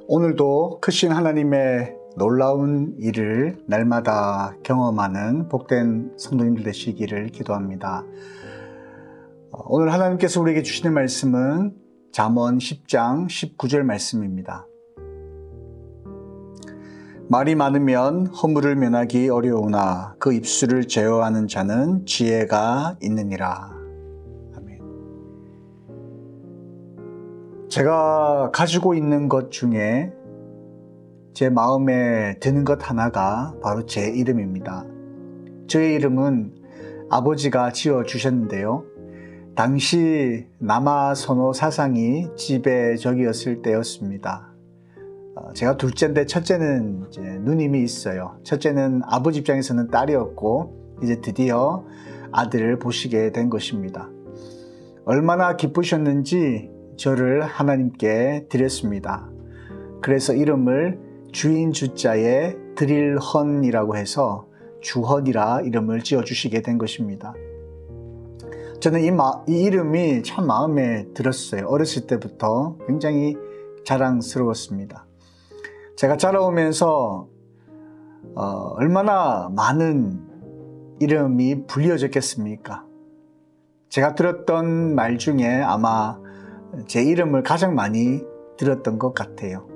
오늘도 크신 하나님의 놀라운 일을 날마다 경험하는 복된 성도님들 되시기를 기도합니다. 오늘 하나님께서 우리에게 주시는 말씀은 잠언 10장 19절 말씀입니다. 말이 많으면 허물을 면하기 어려우나 그 입술을 제어하는 자는 지혜가 있느니라. 아멘. 제가 가지고 있는 것 중에 제 마음에 드는 것 하나가 바로 제 이름입니다. 저의 이름은 아버지가 지어주셨는데요. 당시 남아선호 사상이 지배적이었을 때였습니다. 제가 둘째인데 첫째는 이제 누님이 있어요. 첫째는 아버지 입장에서는 딸이었고 이제 드디어 아들을 보시게 된 것입니다. 얼마나 기쁘셨는지 저를 하나님께 드렸습니다. 그래서 이름을 주인 주자에 드릴헌이라고 해서 주헌이라 이름을 지어주시게 된 것입니다. 저는 이 이름이 참 마음에 들었어요. 어렸을 때부터 굉장히 자랑스러웠습니다. 제가 자라오면서 얼마나 많은 이름이 불려졌겠습니까? 제가 들었던 말 중에 아마 제 이름을 가장 많이 들었던 것 같아요.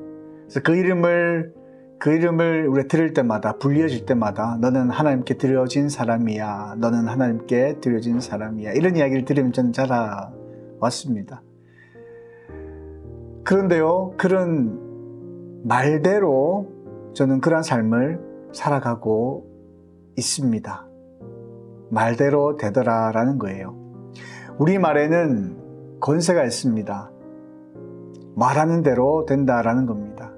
그래서 그 이름을 우리가 들을 때마다, 불려질 때마다 너는 하나님께 드려진 사람이야, 너는 하나님께 드려진 사람이야, 이런 이야기를 들으면 저는 자라왔습니다. 그런데요, 그런 말대로 저는 그런 삶을 살아가고 있습니다. 말대로 되더라라는 거예요. 우리말에는 권세가 있습니다. 말하는 대로 된다라는 겁니다.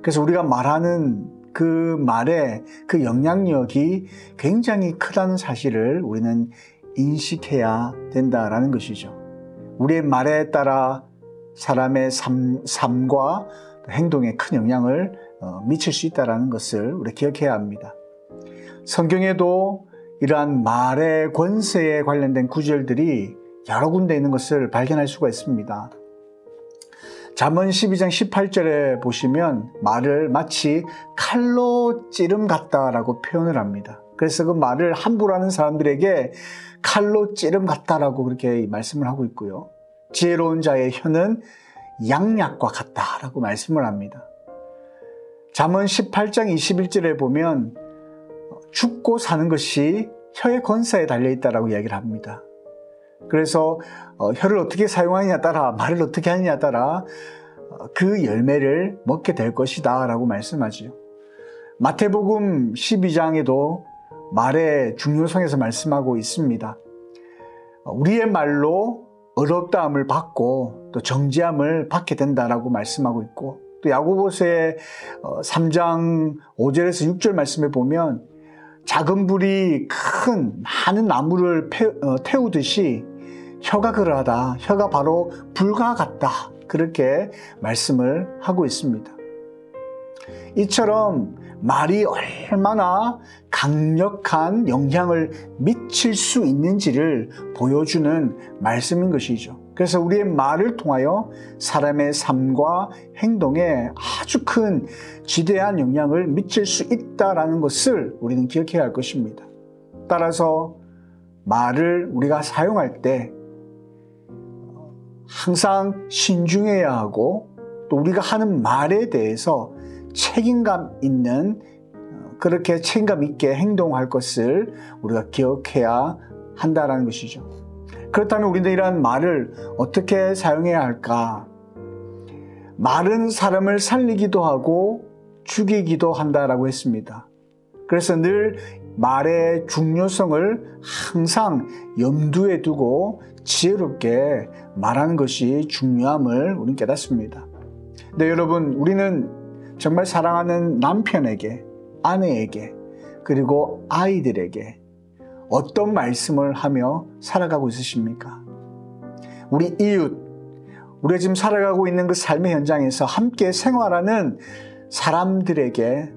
그래서 우리가 말하는 그 말의 그 영향력이 굉장히 크다는 사실을 우리는 인식해야 된다라는 것이죠. 우리의 말에 따라 사람의 삶과 행동에 큰 영향을 미칠 수 있다는 것을 우리가 기억해야 합니다. 성경에도 이러한 말의 권세에 관련된 구절들이 여러 군데 있는 것을 발견할 수가 있습니다. 잠언 12장 18절에 보시면 말을 마치 칼로 찌름 같다라고 표현을 합니다. 그래서 그 말을 함부로 하는 사람들에게 칼로 찌름 같다라고 그렇게 말씀을 하고 있고요. 지혜로운 자의 혀는 양약과 같다라고 말씀을 합니다. 잠언 18장 21절에 보면 죽고 사는 것이 혀의 권세에 달려있다라고 이야기를 합니다. 그래서 혀를 어떻게 사용하느냐에 따라, 말을 어떻게 하느냐에 따라 그 열매를 먹게 될 것이다 라고 말씀하죠. 마태복음 12장에도 말의 중요성에서 말씀하고 있습니다. 우리의 말로 어렵다함을 받고 또 정죄함을 받게 된다라고 말씀하고 있고, 또 야고보서의 3장 5절에서 6절 말씀에 보면 작은 불이 많은 나무를 태우듯이 혀가 그러하다, 혀가 바로 불과 같다, 그렇게 말씀을 하고 있습니다. 이처럼 말이 얼마나 강력한 영향을 미칠 수 있는지를 보여주는 말씀인 것이죠. 그래서 우리의 말을 통하여 사람의 삶과 행동에 아주 큰 지대한 영향을 미칠 수 있다는 것을 우리는 기억해야 할 것입니다. 따라서 말을 우리가 사용할 때 항상 신중해야 하고, 또 우리가 하는 말에 대해서 책임감 있는, 그렇게 책임감 있게 행동할 것을 우리가 기억해야 한다는 것이죠. 그렇다면 우리는 이러한 말을 어떻게 사용해야 할까? 말은 사람을 살리기도 하고 죽이기도 한다라고 했습니다. 그래서 늘 말의 중요성을 항상 염두에 두고 지혜롭게 말하는 것이 중요함을 우리는 깨닫습니다. 근데 여러분, 우리는 정말 사랑하는 남편에게, 아내에게, 그리고 아이들에게 어떤 말씀을 하며 살아가고 있으십니까? 우리 이웃, 우리가 지금 살아가고 있는 그 삶의 현장에서 함께 생활하는 사람들에게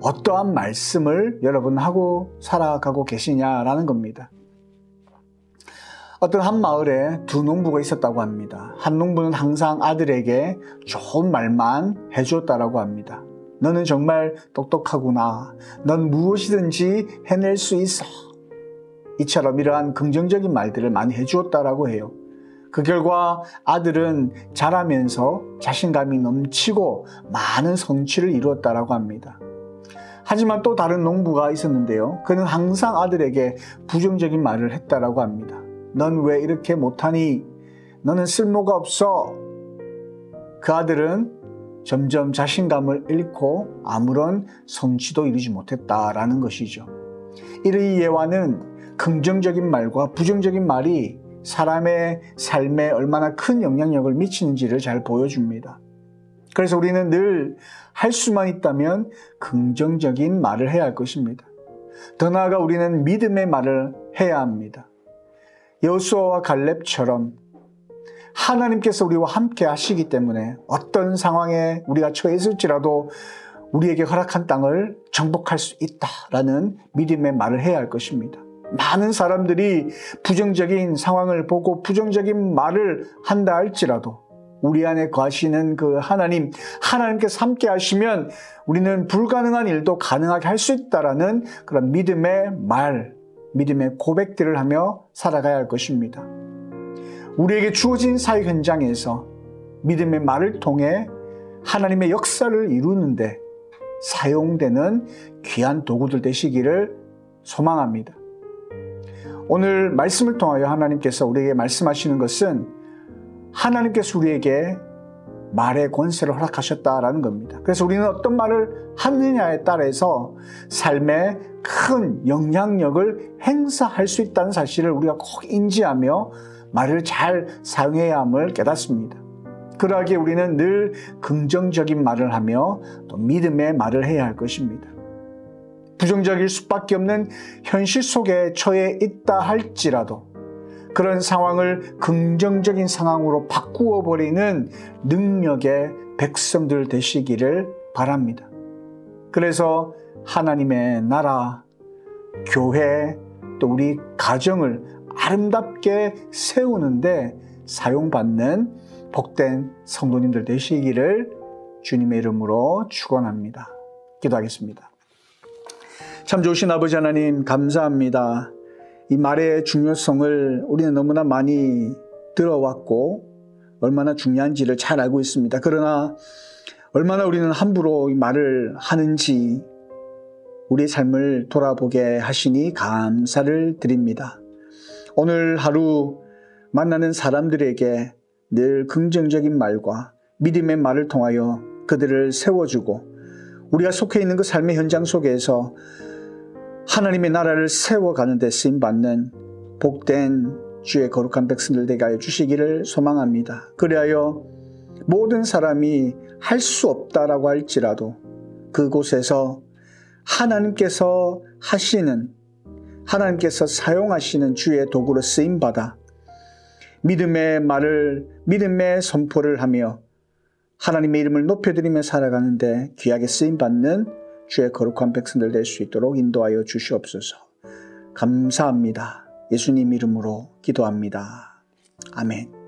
어떠한 말씀을 여러분 하고 살아가고 계시냐라는 겁니다. 어떤 한 마을에 두 농부가 있었다고 합니다. 한 농부는 항상 아들에게 좋은 말만 해주었다라고 합니다. 너는 정말 똑똑하구나. 넌 무엇이든지 해낼 수 있어. 이처럼 이러한 긍정적인 말들을 많이 해주었다라고 해요. 그 결과 아들은 자라면서 자신감이 넘치고 많은 성취를 이루었다라고 합니다. 하지만 또 다른 농부가 있었는데요. 그는 항상 아들에게 부정적인 말을 했다라고 합니다. 넌 왜 이렇게 못하니? 너는 쓸모가 없어. 그 아들은 점점 자신감을 잃고 아무런 성취도 이루지 못했다라는 것이죠. 이 예화는 긍정적인 말과 부정적인 말이 사람의 삶에 얼마나 큰 영향력을 미치는지를 잘 보여줍니다. 그래서 우리는 늘 할 수만 있다면 긍정적인 말을 해야 할 것입니다. 더 나아가 우리는 믿음의 말을 해야 합니다. 여호수아와 갈렙처럼 하나님께서 우리와 함께 하시기 때문에 어떤 상황에 우리가 처해 있을지라도 우리에게 허락한 땅을 정복할 수 있다라는 믿음의 말을 해야 할 것입니다. 많은 사람들이 부정적인 상황을 보고 부정적인 말을 한다 할지라도 우리 안에 거하시는 그 하나님께서 함께 하시면 우리는 불가능한 일도 가능하게 할 수 있다라는 그런 믿음의 말, 믿음의 고백들을 하며 살아가야 할 것입니다. 우리에게 주어진 사회 현장에서 믿음의 말을 통해 하나님의 역사를 이루는데 사용되는 귀한 도구들 되시기를 소망합니다. 오늘 말씀을 통하여 하나님께서 우리에게 말씀하시는 것은 하나님께서 우리에게 말의 권세를 허락하셨다라는 겁니다. 그래서 우리는 어떤 말을 하느냐에 따라서 삶에 큰 영향력을 행사할 수 있다는 사실을 우리가 꼭 인지하며 말을 잘 사용해야 함을 깨닫습니다. 그러하기에 우리는 늘 긍정적인 말을 하며 또 믿음의 말을 해야 할 것입니다. 부정적일 수밖에 없는 현실 속에 처해 있다 할지라도 그런 상황을 긍정적인 상황으로 바꾸어 버리는 능력의 백성들 되시기를 바랍니다. 그래서 하나님의 나라, 교회, 또 우리 가정을 아름답게 세우는데 사용받는 복된 성도님들 되시기를 주님의 이름으로 축원합니다. 기도하겠습니다. 참 좋으신 아버지 하나님 감사합니다. 이 말의 중요성을 우리는 너무나 많이 들어왔고 얼마나 중요한지를 잘 알고 있습니다. 그러나 얼마나 우리는 함부로 이 말을 하는지 우리의 삶을 돌아보게 하시니 감사를 드립니다. 오늘 하루 만나는 사람들에게 늘 긍정적인 말과 믿음의 말을 통하여 그들을 세워주고 우리가 속해 있는 그 삶의 현장 속에서 하나님의 나라를 세워가는 데 쓰임받는 복된 주의 거룩한 백성들 되게 하여 주시기를 소망합니다. 그리하여 모든 사람이 할 수 없다라고 할지라도 그곳에서 하나님께서 사용하시는 주의 도구로 쓰임받아 믿음의 말을, 믿음의 선포를 하며 하나님의 이름을 높여드리며 살아가는데 귀하게 쓰임받는 주의 거룩한 백성들 될 수 있도록 인도하여 주시옵소서. 감사합니다. 예수님 이름으로 기도합니다. 아멘.